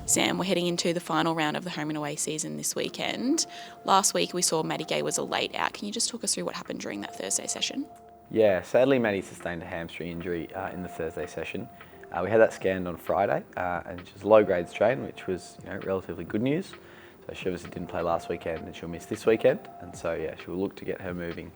Sam, we're heading into the final round of the home and away season this weekend. Last week we saw Maddie Gay was a late out. Can you just talk us through what happened during that Thursday session? Yeah, sadly Maddie sustained a hamstring injury in the Thursday session. We had that scanned on Friday, and it was low-grade strain, which was relatively good news. So she obviously didn't play last weekend, and she'll miss this weekend. And so yeah, she'll look to get her moving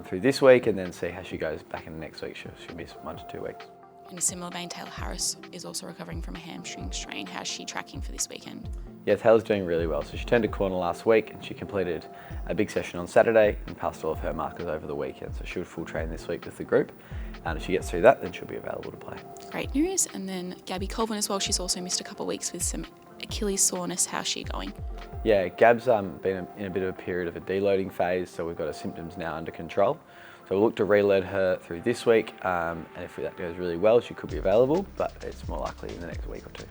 through this week, and then see how she goes back in next week. She'll miss 1 to 2 weeks. In a similar vein, Taylor Harris is also recovering from a hamstring strain. How's she tracking for this weekend? Yeah, Taylor's doing really well. So she turned a corner last week and she completed a big session on Saturday and passed all of her markers over the weekend. So she'll full train this week with the group. And if she gets through that, then she'll be available to play. Great news. And then Gabby Colvin as well. She's also missed a couple of weeks with some Achilles soreness. How's she going? Yeah, Gab's been in a bit of a period of a deloading phase. So we've got her symptoms now under control. So we'll look to reload her through this week. And if that goes really well, she could be available, but it's more likely in the next week or two.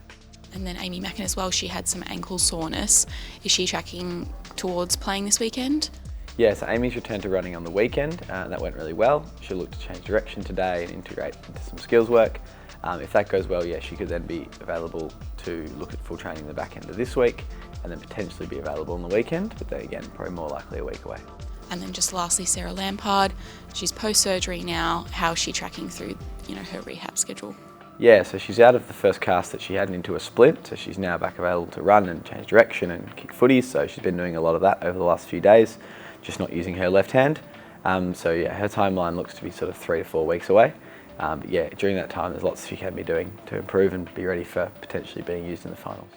And then Amy Mackan as well, she had some ankle soreness. Is she tracking towards playing this weekend? Yeah, so Amy's returned to running on the weekend, and that went really well. She'll look to change direction today and integrate into some skills work. If that goes well, yeah, she could then be available to look at full training the back end of this week, and then potentially be available on the weekend, but then again, probably more likely a week away. And then just lastly, Sarah Lampard, she's post-surgery now. How's she tracking through, her rehab schedule? Yeah, so she's out of the first cast that she had into a splint, so she's now back available to run and change direction and kick footies, so she's been doing a lot of that over the last few days, just not using her left hand. So yeah, her timeline looks to be sort of 3 to 4 weeks away. But yeah, during that time there's lots she can be doing to improve and be ready for potentially being used in the finals.